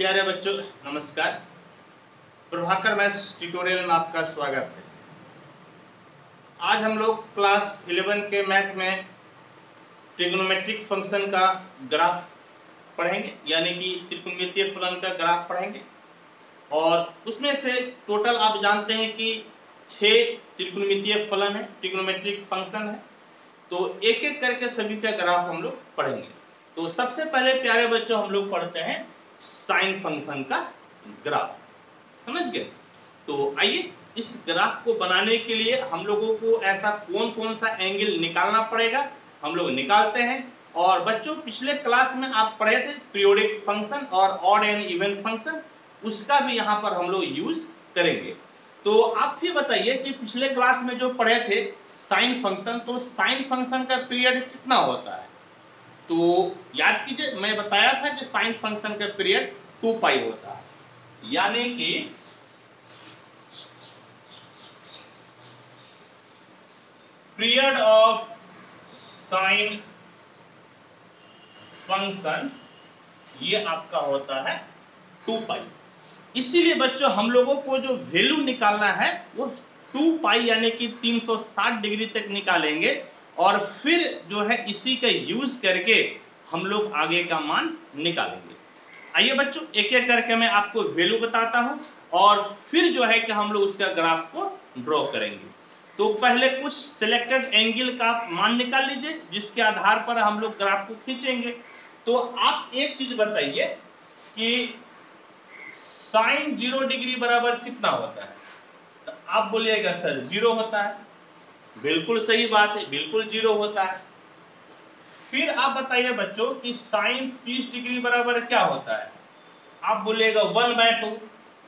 प्यारे बच्चों नमस्कार। प्रभाकर मैथ्स ट्यूटोरियल में आपका स्वागत है। आज हम लोग क्लास 11 के मैथ में ट्रिग्नोमेट्रिक फंक्शन का ग्राफ पढ़ेंगे, यानी कि त्रिकोणमितीय फलन का ग्राफ पढ़ेंगे। और उसमें से टोटल आप जानते हैं कि 6 त्रिकोणमितीय फलन है, ट्रिग्नोमेट्रिक फंक्शन है। तो एक एक करके सभी का ग्राफ हम लोग पढ़ेंगे। तो सबसे पहले प्यारे बच्चों हम लोग पढ़ते हैं साइन फंक्शन का ग्राफ। समझ गए? तो आइए इस ग्राफ को बनाने के लिए हम लोगों को ऐसा कौन कौन सा एंगल निकालना पड़ेगा, हम लोग निकालते हैं। और बच्चों पिछले क्लास में आप पढ़े थे पीरियोडिक फंक्शन और ऑड एंड इवन फंक्शन, उसका भी यहाँ पर हम लोग यूज करेंगे। तो आप भी बताइए कि पिछले क्लास में जो पढ़े थे साइन फंक्शन, तो साइन फंक्शन का पीरियड कितना होता है? तो याद कीजिए, मैं बताया था कि साइन फंक्शन का पीरियड 2 पाई होता है, यानी कि पीरियड ऑफ साइन फंक्शन ये आपका होता है 2 पाई। इसीलिए बच्चों हम लोगों को जो वैल्यू निकालना है वो 2 पाई यानी कि 360 डिग्री तक निकालेंगे, और फिर जो है इसी का यूज करके हम लोग आगे का मान निकालेंगे। आइए बच्चों एक एक करके मैं आपको वैल्यू बताता हूं और फिर जो है कि हम लोग उसका ग्राफ को ड्रॉ करेंगे। तो पहले कुछ सिलेक्टेड एंगल का मान निकाल लीजिए, जिसके आधार पर हम लोग ग्राफ को खींचेंगे। तो आप एक चीज बताइए कि साइन 0 डिग्री बराबर कितना होता है? तो आप बोलिएगा सर 0 होता है। बिल्कुल सही बात है, बिल्कुल 0 होता है। फिर आप बताइए बच्चों कि साइन 30 डिग्री बराबर क्या होता है? आप बोलिएगा 1/2।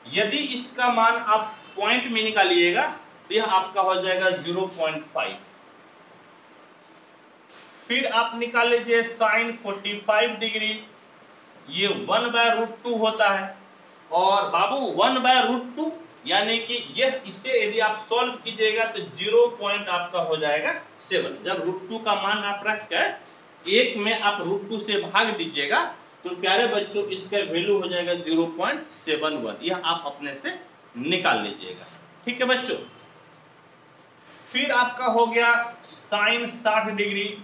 यदि इसका मान आप पॉइंट में निकालिएगा तो यह आपका हो जाएगा 0.5। फिर आप निकाल लीजिए साइन 45 डिग्री, ये 1/√2 होता है। और बाबू 1/√2 यानी कि यह इसे यदि आप सॉल्व कीजिएगा तो 0 पॉइंट आपका हो जाएगा 7। जब √2 का मान आप रखकर 1 में आप √2 से भाग दीजिएगा तो प्यारे बच्चों इसका वैल्यू हो जाएगा 0.71। यह आप अपने से निकाल लीजिएगा। ठीक है बच्चों। फिर आपका हो गया साइन 60 डिग्री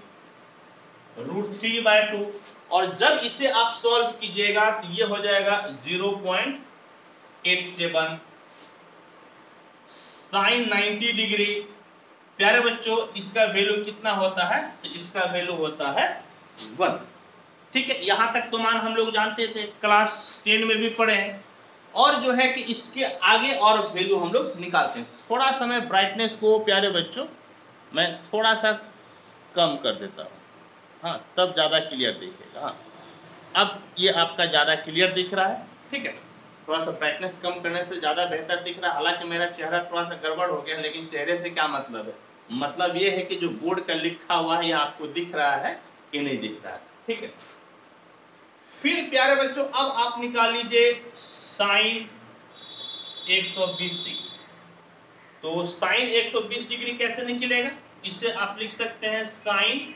√3/2, और जब इसे आप सॉल्व कीजिएगा तो ये हो जाएगा 0.87। साइन 90 डिग्री, प्यारे बच्चों इसका वैल्यू कितना होता है? तो इसका वैल्यू होता है 1। ठीक है, यहां तक तो मान हम लोग जानते थे, क्लास 10 में भी पढ़े हैं। और जो है कि इसके आगे और वैल्यू हम लोग निकालते हैं। थोड़ा सा मैं ब्राइटनेस को प्यारे बच्चों मैं थोड़ा सा कम कर देता हूं, हाँ तब ज्यादा क्लियर दिखेगा। हाँ अब ये आपका ज्यादा क्लियर दिख रहा है। ठीक है, थोड़ा सा ब्राइटनेस कम करने से ज्यादा बेहतर दिख रहा है। हालांकि मेरा चेहरा थोड़ा सा गड़बड़ हो गया, लेकिन चेहरे से क्या मतलब है? मतलब ये है कि जो बोर्ड का लिखा हुआ है ये आपको दिख रहा है कि नहीं दिख रहा है। ठीक है, फिर प्यारे बच्चों अब आप निकाल लीजिए साइन 120 डिग्री। तो साइन 120 डिग्री कैसे निकलेगा? इससे आप लिख सकते हैं साइन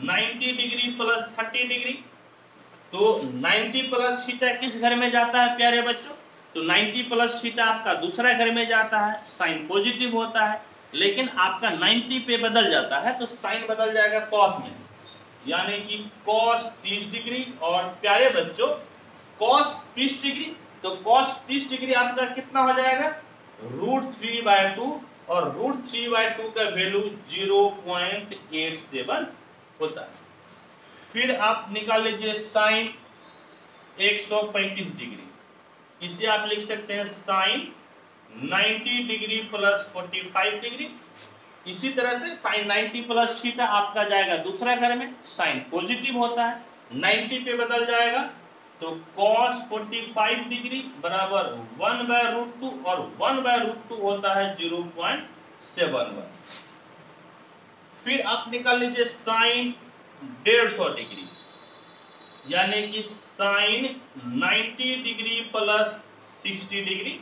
90 डिग्री प्लस 30 डिग्री। तो 90 प्लस थीटा किस घर में जाता है प्यारे बच्चों? तो 90 प्लस थीटा आपका दूसरा घर में जाता है, साइन पॉजिटिव होता है। लेकिन आपका 90 पे बदल जाता है तो साइन बदल जाएगा कॉस में, यानी कि कॉस 30 डिग्री। और प्यारे बच्चों कॉस 30 डिग्री, तो कॉस 30 डिग्री आपका कितना हो जाएगा? √3/2, और √3/2 का वैल्यू 0.87 होता है। फिर आप निकाल लीजिए साइन 135 डिग्री, इसे आप लिख सकते हैं साइन 90 डिग्री प्लस 45 डिग्री। इसी तरह से साइन 90 प्लस थीटा आपका जाएगा दूसरा घर में, साइन पॉजिटिव होता है, 90 पे बदल जाएगा। तो cos 45 डिग्री बराबर 1/√2, और 1/√2 होता है 0.71। फिर आप निकाल लीजिए साइन 150 डिग्री, यानी कि sine 90 degree plus 60 degree.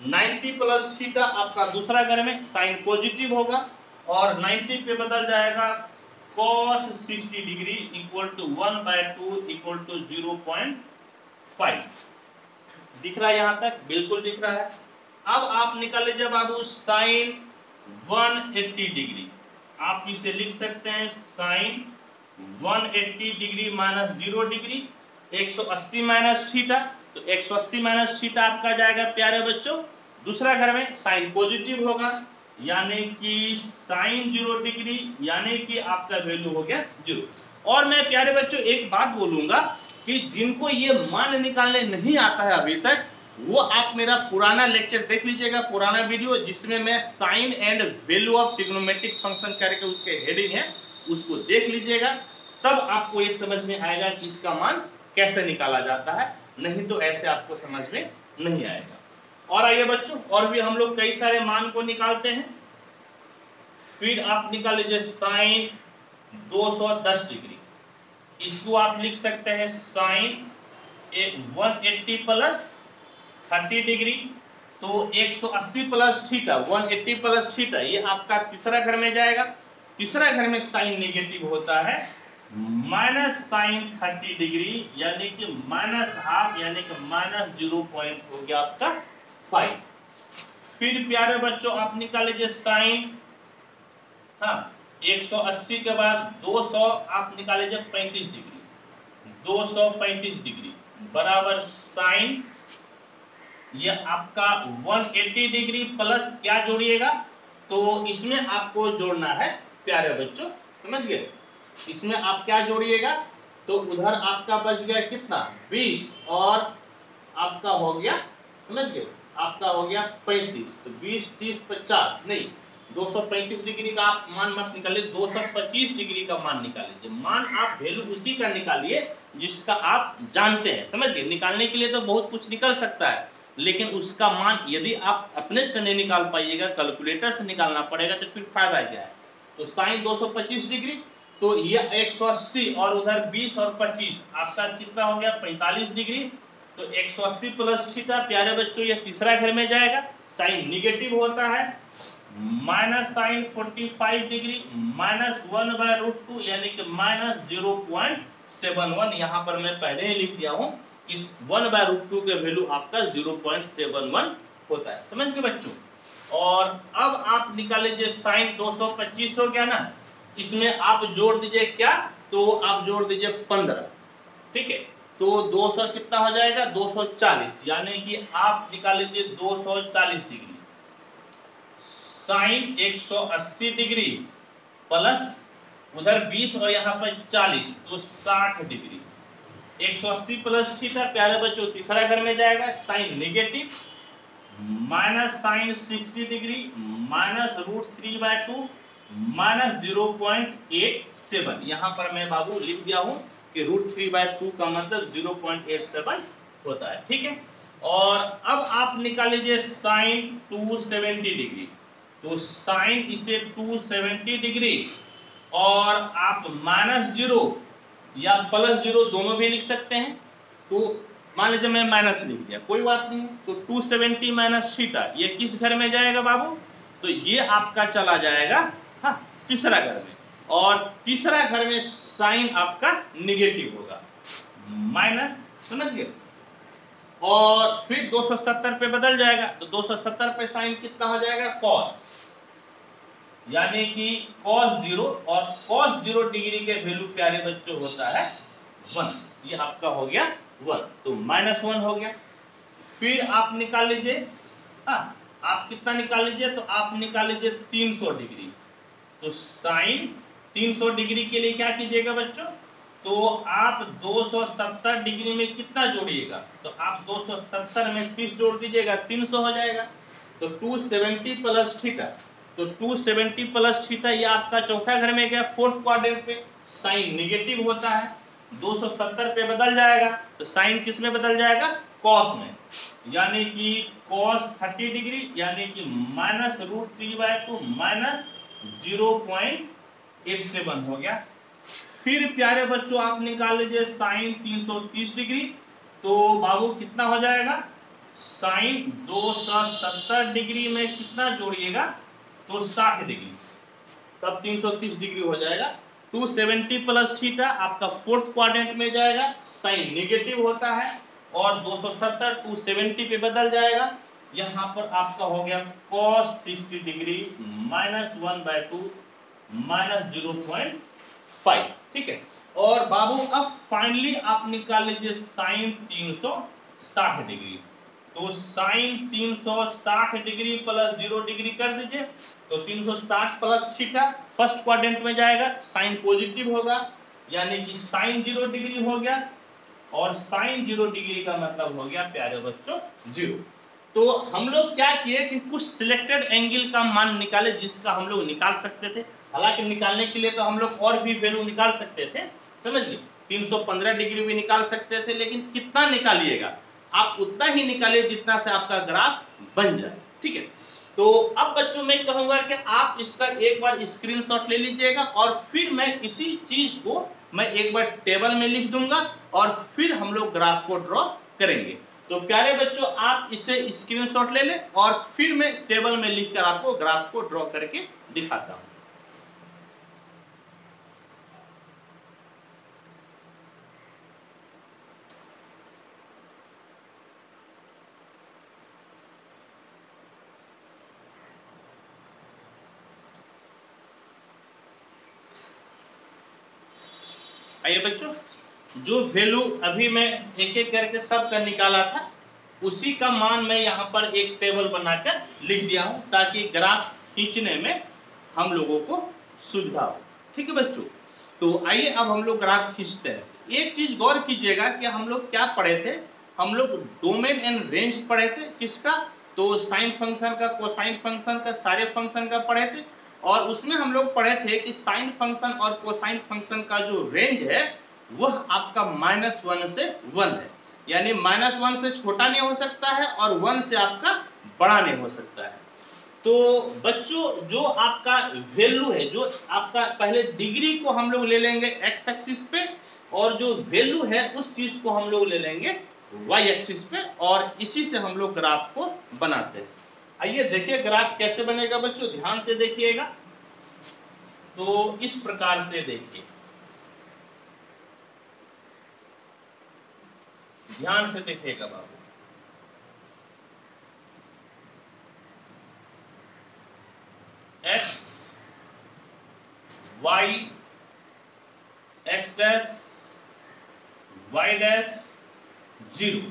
90 plus theta आपका दूसरा घर में, साइन पॉजिटिव होगा, और 90 पे बदल जाएगा cos 60 degree equal to 1/2 equal to 0.5। दिख रहा है यहां तक? बिल्कुल दिख रहा है। अब आप निकाल लीजिए बाबू साइन 180 डिग्री। आप इसे लिख सकते हैं sine 180 degree minus 0 degree 180 minus theta. तो 180 माइनस थीटा आपका जाएगा प्यारे बच्चों दूसरा घर में साइन पॉजिटिव होगा, यानी कि साइन 0 डिग्री, यानी कि आपका वैल्यू हो गया 0। और मैं प्यारे बच्चों एक बात बोलूंगा कि जिनको ये मान निकालने नहीं आता है अभी तक, वो आप मेरा पुराना लेक्चर देख लीजिएगा, पुराना वीडियो, जिसमें मैं sine and value of trigonometric function करके उसके हेडिंग है, उसको देख लीजिएगा। तब आपको ये समझ में आएगा कि इसका मान कैसे निकाला जाता है, नहीं तो ऐसे आपको समझ में नहीं आएगा। और आइए बच्चों, और भी हम लोग कई सारे मान को निकालते हैं। फिर आप निकाल लीजिए साइन 210 डिग्री। इसको आप लिख सकते हैं साइन 180 प्लस 30 डिग्री। तो 180 प्लस थीटा 180 प्लस थीटा, ये आपका तीसरा घर में जाएगा। तीसरा घर में साइन नेगेटिव होता है, माइनस साइन 30 डिग्री, यानी कि माइनस हाफ, यानी कि माइनस 0 पॉइंट हो गया आपका 5। फिर प्यारे बच्चों आप निकाल लीजिए साइन 180 के बाद 200 आप निकाल लीजिए 35 डिग्री, 235 डिग्री बराबर साइन, ये आपका 180 डिग्री प्लस क्या जोड़िएगा, तो इसमें आपको जोड़ना है प्यारे बच्चों, समझ गए? इसमें आप क्या जोड़िएगा, तो उधर आपका बच गया कितना 20, और आपका हो गया, समझ गए, आपका हो गया 35। तो 20 30 50 नहीं, 235 डिग्री का आप मान मत निकालिए, 225 डिग्री का मान निकालिए। मान आप वैल्यू उसी का निकालिए जिसका आप जानते हैं, समझ गए? निकालने के लिए तो बहुत कुछ निकल सकता है, लेकिन उसका मान यदि आप अपने से नहीं निकाल पाइएगा, कैलकुलेटर से निकालना पड़ेगा, तो फिर फायदा क्या है? तो साइन 225 डिग्री, तो ये 180 और उधर 20 और 25 आपका कितना हो गया 45 डिग्री। तो 180 प्लस थीटा प्यारे बच्चों ये तीसरा घर में जाएगा, साइन निगेटिव होता है, माइनस साइन 45 डिग्री माइनस 1/√2, यानी कि माइनस 0.71। यहां पर मैं पहले ही लिख दिया हूं, इस 1/√2 के वैल्यू आपका 0.71 होता है, समझ गए बच्चों? और अब आप निकाल लीजिए साइन 225 हो गया ना, इसमें आप जोड़ दीजिए क्या, तो आप जोड़ दीजिए 15, ठीक है? तो 200 कितना हो जाएगा 240, यानी कि आप निकाल लीजिए 240 डिग्री साइन 180 डिग्री प्लस उधर 20 और यहाँ पर 40, तो 60 डिग्री। 180 प्लस थीटा प्यारे बच्चों तीसरा घर में जाएगा, sine negative, minus sine 60 degree minus √3/2 minus 0.87। यहाँ पर मैं बाबू लिख दिया हूँ कि √3/2 का मतलब 0.87 होता है, ठीक है? और अब आप निकाल लीजिए साइन 270 डिग्री। तो साइन इसे 270 डिग्री और आप -0 या +0 दोनों भी लिख सकते हैं। तो मान लीजिए मैं माइनस लिख दिया, कोई बात नहीं। तो 270 माइनस थीटा ये किस घर में जाएगा बाबू, तो ये आपका चला जाएगा तीसरा घर में, और तीसरा घर में साइन आपका निगेटिव होगा, माइनस, समझ गए? और फिर 270 पे बदल जाएगा, तो 270 पे साइन कितना हो जाएगा कॉस, यानी कि cos 0, और cos 0 डिग्री के वैल्यू प्यारे बच्चों होता है 1, ये आपका हो गया 1, तो -1 हो गया। फिर आप निकाल लीजिए, आप कितना निकाल लीजिए, तो आप निकाल लीजिए 300 डिग्री। तो साइन 300 डिग्री के लिए क्या कीजिएगा बच्चों, तो आप 270 डिग्री में कितना जोड़िएगा, तो आप 270 में 30 जोड़ दीजिएगा, 300 हो जाएगा। तो 270 प्लस थीटा, तो 270 प्लस थीटा ये आपका चौथा घर में गया, फोर्थ क्वाड्रेंट पे साइन नेगेटिव होता है, 270 पे बदल जाएगा, तो साइन किस में बदल जाएगा कॉस में, यानी कि कॉस 30 डिग्री, यानी कि -√3/2 माइनस 0.87 हो गया। फिर प्यारे बच्चों आप निकाल लीजिए साइन 330 डिग्री। तो बाबू कितना हो जाएगा, साइन 270 डिग्री में कितना जोड़िएगा, तो 60 डिग्री, तब 330 डिग्री हो जाएगा। 270 प्लस थीटा आपका फोर्थ क्वाड्रेंट में जाएगा, साइन नेगेटिव होता है, और 270 270 पे बदल जाएगा। यहाँ पर आपका हो गया cos 60 डिग्री -1/2 -0.5, ठीक है। और बाबू अब फाइनली आप निकाल लीजिए साइन 360 डिग्री। तो साइन 360 डिग्री प्लस 0 डिग्री कर दीजिए, तो 360 प्लस थीटा फर्स्ट क्वाड्रेंट में जाएगा, साइन पॉजिटिव होगा, यानी कि साइन 0 डिग्री हो गया। और साइन 0 डिग्री का मतलब हो गया प्यारे बच्चों 0। तो हम लोग क्या किए कि कुछ सिलेक्टेड एंगल का मान निकाले जिसका हम लोग निकाल सकते थे। हालांकि निकालने के लिए तो हम लोग और भी वैल्यू निकाल सकते थे, समझ लीजिए 315 डिग्री भी निकाल सकते थे, लेकिन कितना निकालिएगा आप उतना ही निकालिए जितना से आपका ग्राफ बन जाए, ठीक है। तो अब बच्चों मैं कहूंगा कि आप इसका एक बार स्क्रीनशॉट ले लीजिएगा और फिर मैं इसी चीज को मैं एक बार टेबल में लिख दूंगा और फिर हम लोग ग्राफ को ड्रॉ करेंगे। तो प्यारे बच्चों आप इसे स्क्रीनशॉट ले लें और फिर मैं टेबल में लिखकर आपको ग्राफ को ड्रॉ करके दिखाता हूं। आइए बच्चों, जो वैल्यू अभी मैं एक एक करके सबका निकाला था उसी का मान मैं यहाँ पर एक टेबल बनाकर लिख दिया हूं ताकि ग्राफ खींचने में हम लोगों को सुविधा हो, ठीक है बच्चों। तो आइए अब हम लोग ग्राफ खींचते हैं। एक चीज गौर कीजिएगा कि हम लोग क्या पढ़े थे, हम लोग डोमेन एंड रेंज पढ़े थे, किसका, तो साइन फंक्शन का, कोसाइन फंक्शन का, सारे फंक्शन का पढ़े थे। और उसमें हम लोग पढ़े थे कि साइन फंक्शन और कोसाइन फंक्शन का जो रेंज है वह आपका -1 से 1 है, यानी -1 से छोटा नहीं हो सकता है और 1 से आपका बड़ा नहीं हो सकता है। तो बच्चों जो आपका वैल्यू है, जो आपका पहले डिग्री को हम लोग ले लेंगे एक्स एक्सिस पे और जो वैल्यू है उस चीज को हम लोग ले लेंगे वाई एक्सिस पे और इसी से हम लोग ग्राफ को बनाते हैं। आइए देखिए ग्राफ कैसे बनेगा बच्चों, ध्यान से देखिएगा। तो इस प्रकार से देखिए, ध्यान से देखिएगा बाबू। X Y X dash Y dash 0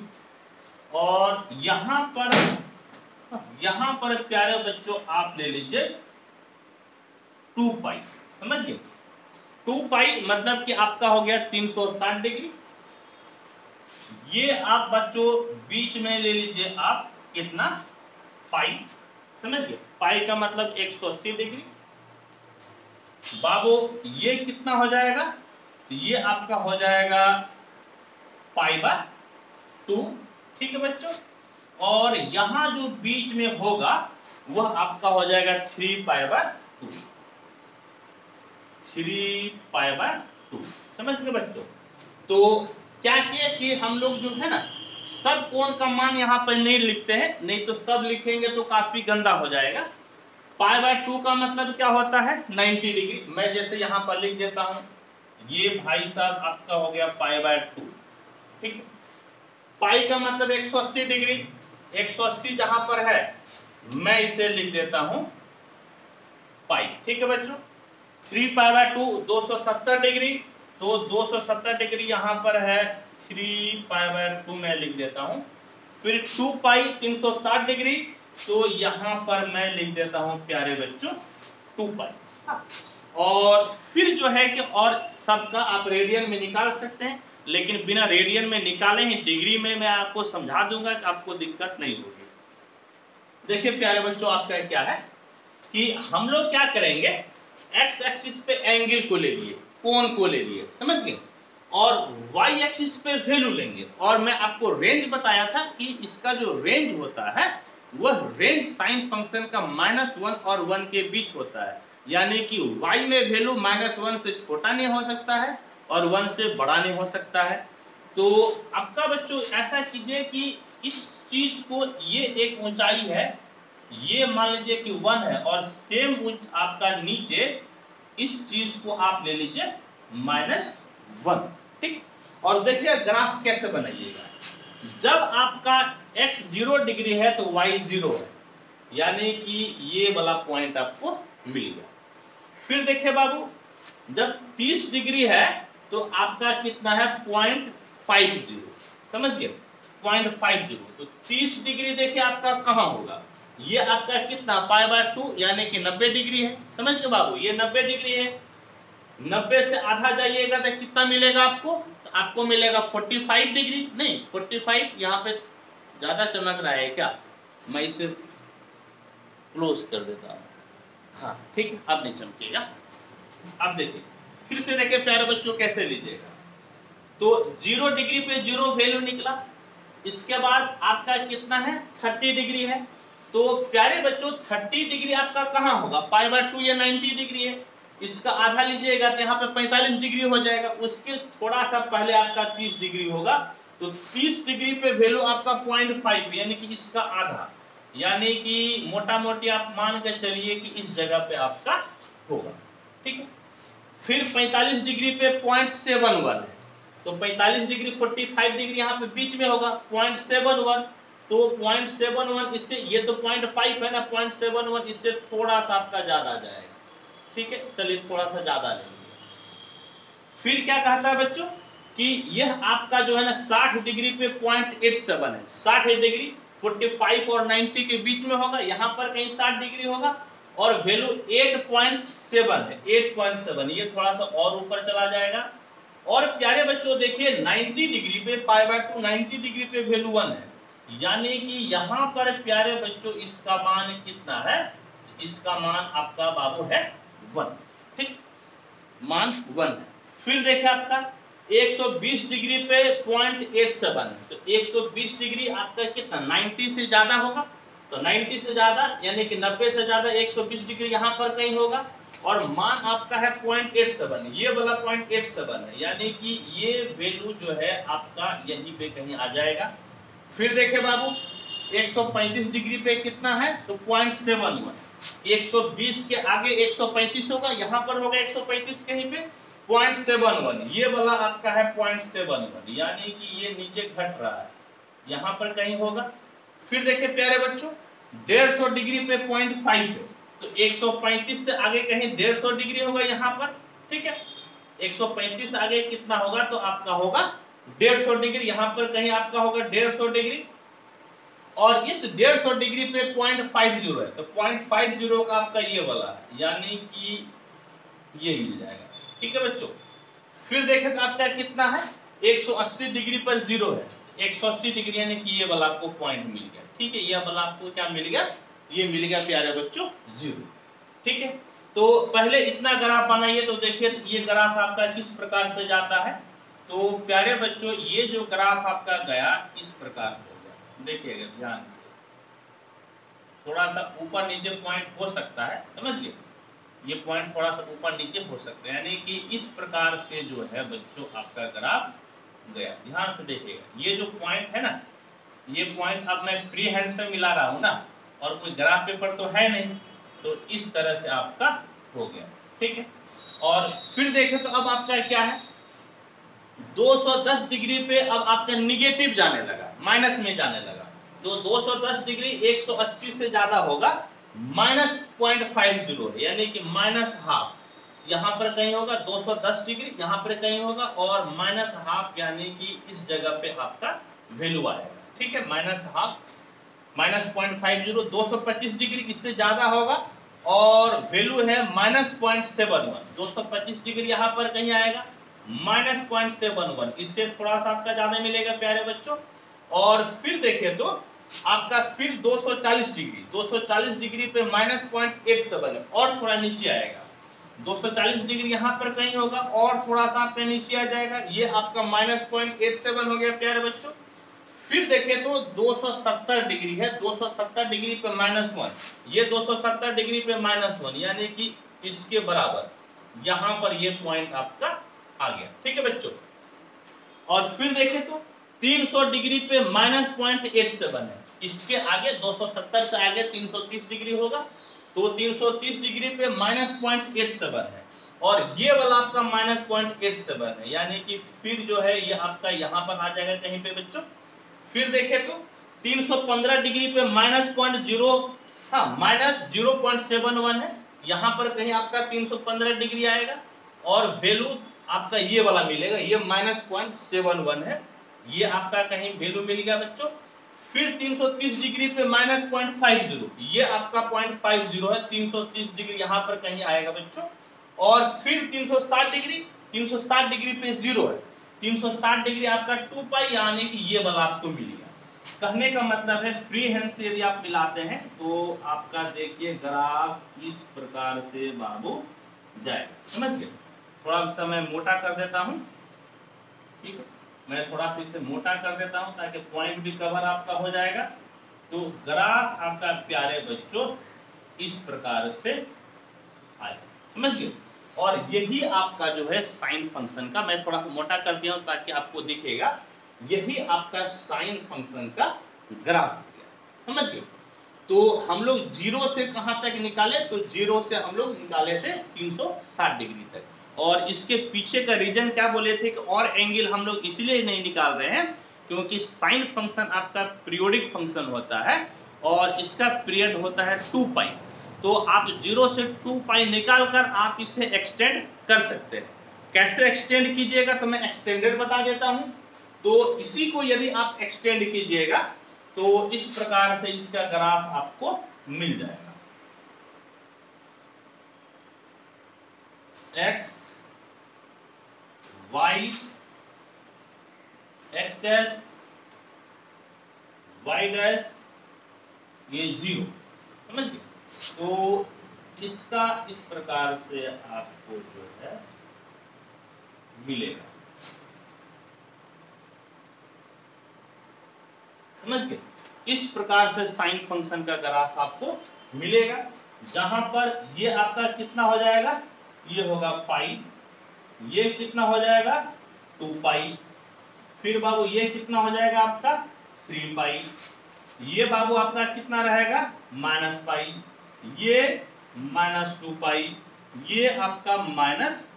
और यहां पर प्यारे बच्चों आप ले लीजिए 2 पाई, समझिए 2 पाई मतलब कि आपका हो गया 360 डिग्री। ये आप बच्चों बीच में ले लीजिए आप कितना, पाई, समझिए पाई का मतलब 180 डिग्री। बाबू ये कितना हो जाएगा, ये आपका हो जाएगा π/2, ठीक है बच्चों। और यहां जो बीच में होगा वह आपका हो जाएगा 3π/2, 3π/2, समझ गए बच्चों। तो क्या किया कि हम लोग जो है ना सब कोण का मान यहाँ पर नहीं लिखते हैं, नहीं तो सब लिखेंगे तो काफी गंदा हो जाएगा। π/2 का मतलब क्या होता है 90 डिग्री। मैं जैसे यहाँ पर लिख देता हूं, ये भाई साहब आपका हो गया π/2, ठीक है। पाई का मतलब 180 डिग्री, 180 जहां पर है मैं इसे लिख देता हूं पाई, ठीक है बच्चों। 3π/2 270 डिग्री, तो 270 डिग्री यहां पर है, 3π/2 मैं लिख देता हूं। फिर 2 पाई 360 डिग्री, तो यहां पर मैं लिख देता हूं प्यारे बच्चों 2 पाई। और फिर जो है कि और सबका आप रेडियन में निकाल सकते हैं, लेकिन बिना रेडियन में निकाले ही डिग्री में मैं आपको समझा दूंगा कि आपको दिक्कत नहीं होगी। देखिए प्यारे बच्चों आपका क्या है कि हम लोग क्या करेंगे, एक्स एक्सिस पे एंगल को ले लिए, कोण को ले लिए, समझ गए, और वाई एक्सिस पे वैल्यू लेंगे। और मैं आपको रेंज बताया था कि इसका जो रेंज होता है वह रेंज साइन फंक्शन का -1 और 1 के बीच होता है, यानी कि y में वैल्यू -1 से छोटा नहीं हो सकता है और 1 से बड़ा नहीं हो सकता है। तो आपका बच्चों ऐसा कीजिए कि इस चीज को, ये एक ऊंचाई है, ये मान लीजिए कि 1 है और सेम आपका नीचे इस चीज को आप ले लीजिए -1, ठीक। और देखिए ग्राफ कैसे बनाइएगा, जब आपका x 0 डिग्री है तो y 0 है, यानी कि ये वाला पॉइंट आपको मिल गया। फिर देखिए बाबू, जब 30 डिग्री है तो आपका कितना है 0.50, समझ गए 0.50। तो 30 डिग्री देखिए आपका कहां होगा, ये आपका कितना π/2 यानी कि 90 डिग्री है, समझ गए बाबू, ये 90 डिग्री है। 90 से आधा जाइएगा तो कितना मिलेगा आपको, तो आपको मिलेगा 45 डिग्री, नहीं 45, यहाँ पे ज्यादा चमक रहा है क्या, मैं इसे क्लोज कर देता हूँ, हाँ ठीक है, अब नहीं चमकेगा। अब देखिए फिर से देखिए प्यारे बच्चों कैसे लीजिएगा, तो 0 डिग्री पे 0 वैल्यू निकला, इसके बाद आपका कितना है 30 डिग्री है, तो प्यारे बच्चों 30 डिग्री आपका कहां होगा, π/2 या 90 डिग्री है, इसका आधा लीजिएगा तो यहाँ पे 45 डिग्री हो जाएगा, उसके थोड़ा सा पहले आपका 30 डिग्री होगा, तो 30 डिग्री पे वैल्यू आपका 0.5 यानी कि इसका आधा, यानी कि मोटा मोटी आप मान के चलिए कि इस जगह पे आपका होगा, ठीक है। फिर 45 डिग्री पे 0.71 है, तो 45 डिग्री 45 डिग्री यहाँ पे बीच में होगा 0.71, तो 0.71 इससे, ये तो 0.5 है ना, 0.71 इससे थोड़ा सा आपका ज्यादा आ जाएगा, ठीक है, चलिए थोड़ा सा ज्यादा लेंगे। फिर क्या कहता है बच्चों कि यह आपका जो है ना 60 डिग्री पे 0.87 है, 60 डिग्री 45 और 90 के बीच में होगा, यहाँ पर कहीं 60 डिग्री होगा, और वैल्यू 8.7 है, 8.7, ये थोड़ा सा और ऊपर चला जाएगा। और प्यारे बच्चों देखिए 90 डिग्री पे π/2 90 डिग्री पे वैल्यू 1 है, यानी कि यहाँ पर प्यारे बच्चों इसका मान कितना है, इसका मान आपका बाबू है 1, ठीक, मान 1 है। फिर देखिए आपका 120 डिग्री पे 0.87, तो 120 डिग्री आपका कितना 90 से ज्यादा होगा, तो 90 से ज्यादा यानी कि 90 से ज्यादा 120 डिग्री यहाँ पर कहीं होगा, और मान आपका है 0.87, ये वाला 0.87 है, यानी कि ये वैल्यू जो है आपका यहीं पे कहीं आ जाएगा। फिर देखिए बाबू 135 डिग्री पे कितना है, तो 0.71, 120 के आगे 135 होगा, यहाँ पर होगा 135 कहीं पे 0.71, ये वाला आपका है 0.71, यानी कि ये नीचे घट रहा है, यहाँ पर कहीं होगा। फिर देखिए प्यारे बच्चों 150 डिग्री पे 0.5 है, तो 135 से आगे कहीं 150 डिग्री होगा यहाँ पर, ठीक है, 135 आगे कितना होगा, तो आपका होगा 150 डिग्री, यहाँ पर कहीं आपका होगा 150 डिग्री, और इस 150 डिग्री पे 0.50 है, तो 0.50 का आपका ये वाला है, यानी कि ये मिल जाएगा, ठीक है बच्चों। फिर देखें तो आपका कितना है 180 डिग्री पर 0 है, 180 डिग्री यानी कि ये वाला आपको पॉइंट मिल गया, ठीक है, ये वाला आपको क्या मिल गया, ये मिल गया प्यारे बच्चों 0, ठीक है। तो पहले इतना ग्राफ बनाइए, तो देखिए ये ग्राफ आपका किस प्रकार से जाता है, तो प्यारे बच्चों ये जो ग्राफ आपका गया इस प्रकार से हो गया, देखिएगा ध्यान से, थोड़ा सा ऊपर नीचे पॉइंट हो सकता है, समझ गए, ये पॉइंट थोड़ा सा ऊपर नीचे हो सकते हैं, यानी कि इस प्रकार से जो है बच्चों आपका ग्राफ गया, ध्यान से देखिएगा, ये जो पॉइंट है ना, ये पॉइंट अब मैं फ्री हैंड से मिला रहा हूं ना, और कोई ग्राफ पेपर तो है नहीं, तो इस तरह से आपका हो गया, ठीक है। और फिर देखें तो अब आपका क्या है 210 डिग्री पे अब आपका निगेटिव जाने लगा, माइनस में जाने लगा, तो 210 डिग्री 180 से ज्यादा होगा, -0.50 है, यानी कि -हाफ, यहाँ पर कहीं होगा 210 डिग्री, यहाँ पर कहीं होगा, और -हाफ यानी कि इस जगह पे आपका वैल्यू आएगा, ठीक है, -हाफ -0.50, 225 डिग्री इससे ज्यादा होगा, और वैल्यू है -0.71, 225 डिग्री यहाँ पर कहीं आएगा, -0.71, इससे थोड़ा सा आपका ज्यादा मिलेगा प्यारे बच्चों। और फिर देखें तो आपका फिर 240 डिग्री, 240 डिग्री पे -0.87 है, और थोड़ा नीचे आएगा, 240 डिग्री यहाँ पर कहीं होगा, और थोड़ा सा आपका नीचे आ जाएगा, ये आपका -0.87 हो गया प्यारे बच्चों। फिर देखें तो 270 डिग्री है, 270 डिग्री पे -1, ये 270 डिग्री पे -1, यानी कि इसके बराबर यहां पर ये पॉइंट आपका आ गया, ठीक है बच्चों। और फिर देखें तो 300 डिग्री पे -0.87 है, इसके आगे 270 से आगे 330 डिग्री होगा, तो 330 डिग्री पे -0.87 है, और ये वाला आपका -0.87 है, यानी कि फिर जो है ये आपका यहां पर आ जाएगा कहीं पे बच्चों। फिर देखें तो 315 डिग्री पे माइनस माइनस 0.71 है, यहां पर कहीं आपका 315 डिग्री आएगा और वैल्यू आपका ये वाला मिलेगा, ये माइनस 0.71 है, ये आपका कहीं वैल्यू मिल गया बच्चों। फिर 330 डिग्री पे माइनस 0.50, ये आपका 0.50 है, 330 डिग्री यहां पर कहीं आएगा बच्चों। और फिर 360 डिग्री पे 0 है, 360 डिग्री आपका 2 पाई, यानी कि ये वाला आपको मिलेगा। कहने का मतलब है फ्री हैंड से यदि आप मिलाते हैं तो आपका देखिए ग्राफ इस प्रकार से बाबू जाएगा, समझ गए। थोड़ा सा मैं मोटा कर देता हूं, ठीक है, मैं थोड़ा सा इसे मोटा कर देता हूं ताकि पॉइंट भी कवर आपका हो जाएगा। तो ग्राफ आपका प्यारे बच्चों इस प्रकार से आएगा, समझ गए। और यही आपका जो है साइन फंक्शन का, मैं थोड़ा सा मोटा कर दिया हूं ताकि आपको दिखेगा, यही आपका साइन फंक्शन का ग्राफ हो गया, समझ गए। तो हम लोग जीरो से कहां तक निकाले, तो जीरो से हम लोग निकाले थे 360 डिग्री तक। और इसके पीछे का रीजन क्या बोले थे कि और एंगल हम लोग इसलिए नहीं निकाल रहे हैं क्योंकि साइन फंक्शन आपका पीरियोडिक फंक्शन होता है और इसका पीरियड होता है 2 पाई। तो आप 0 से 2 पाई निकाल कर आप इसे एक्सटेंड कर सकते हैं। कैसे एक्सटेंड कीजिएगा तो मैं एक्सटेंडेड बता देता हूं। तो इसी को यदि आप एक्सटेंड कीजिएगा तो इस प्रकार से इसका ग्राफ आपको मिल जाएगा। x y x dash y dash ये 0, समझ गए। तो इसका इस प्रकार से आपको जो है मिलेगा, समझ गए। इस प्रकार से साइन फंक्शन का ग्राफ आपको मिलेगा, जहां पर ये आपका कितना हो जाएगा, ये होगा पाई, ये कितना हो जाएगा 2 पाई, फिर बाबू ये कितना हो जाएगा आपका 3 पाई, ये बाबू आपका कितना रहेगा माइनस पाई, ये माइनस 2 पाई, ये आपका माइनस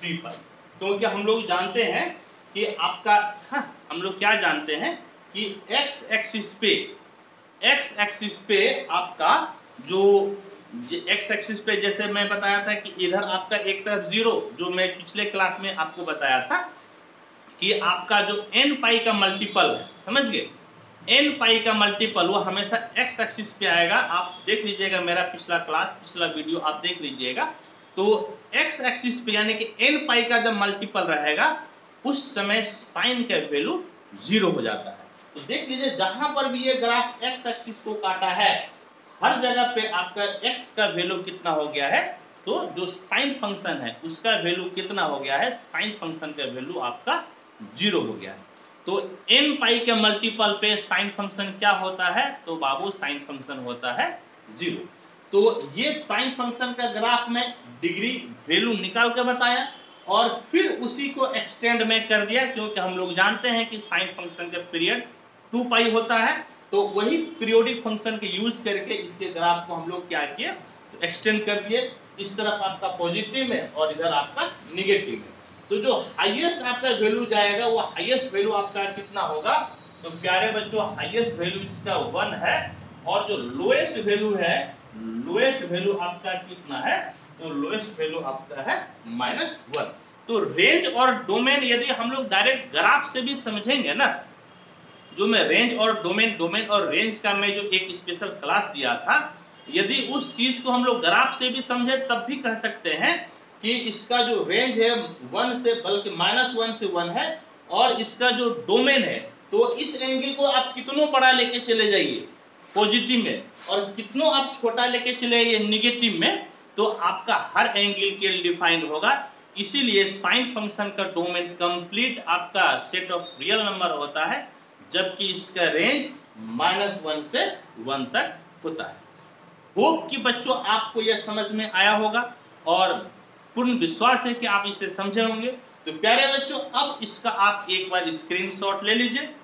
3 पाई। क्योंकि हम लोग जानते हैं कि आपका हम लोग क्या जानते हैं कि x एक्सिस पे आपका जो x एक्सिस पे जैसे मैं बताया था कि इधर आपका एक तरफ 0, जो मैं पिछले क्लास में आपको बताया था कि आपका जो n पाई का मल्टीपल है, समझ गए, n पाई का मल्टीपल वो हमेशा x एक्सिस पे आएगा। आप देख लीजिएगा मेरा पिछला क्लास, पिछला वीडियो आप देख लीजिएगा। तो x एक्सिस पे यानी कि n पाई का जब मल्टीपल रहेगा उस समय साइन का वैल्यू 0 हो जाता है। तो देख लीजिए जहां पर भी ये ग्राफ x एक्सिस को काटा है हर जगह पे आपका x का वैल्यू कितना हो गया है, तो जो साइन फंक्शन है उसका वैल्यू कितना हो गया है, साइन फंक्शन का वैल्यू आपका 0 हो गया है। तो n पाई के मल्टीपल पे साइन फंक्शन क्या होता है, तो बाबू साइन फंक्शन होता है 0। तो ये साइन फंक्शन का ग्राफ में डिग्री वैल्यू निकाल के बताया और फिर उसी को एक्सटेंड में कर दिया, क्योंकि हम लोग जानते हैं कि साइन फंक्शन का पीरियड 2 पाई होता है। तो वही पीरियोडिक फंक्शन के यूज करके इसके ग्राफ को हम लोग क्या किए, तो एक्सटेंड कर दिए। इस तरफ आपका पॉजिटिव है और इधर आपका निगेटिव है। तो जो हाईएस्ट आपका वैल्यू जाएगा वो हाईएस्ट वैल्यू आपका कितना होगा, तो प्यारे बच्चों हाईएस्ट वैल्यू इसका 1 है और जो लोएस्ट वैल्यू है, लोएस्ट वैल्यू आपका कितना है, तो लोएस्ट वैल्यू आपका है -1। तो रेंज और डोमेन यदि हम लोग डायरेक्ट ग्राफ से भी समझेंगे ना, जो मैं रेंज और डोमेन और रेंज का मैं जो एक स्पेशल क्लास दिया था, यदि उस चीज को हम लोग ग्राफ से भी समझे तब भी कह सकते हैं कि इसका जो रेंज है 1 से बल्कि -1 से 1 है और इसका जो डोमेन है, तो इस एंगल को आप कितनों बड़ा लेके चले जाइए पॉजिटिव में और कितनों आप छोटा लेके चले जाइए निगेटिव में, तो आपका हर एंगल के डिफाइंड होगा। इसीलिए साइन फंक्शन का डोमेन कंप्लीट आपका सेट ऑफ रियल नंबर होता है, जबकि इसका रेंज -1 से 1 तक होता है। होप कि बच्चों आपको यह समझ में आया होगा और पूर्ण विश्वास है कि आप इसे समझे होंगे। तो प्यारे बच्चों अब इसका आप एक बार स्क्रीनशॉट ले लीजिए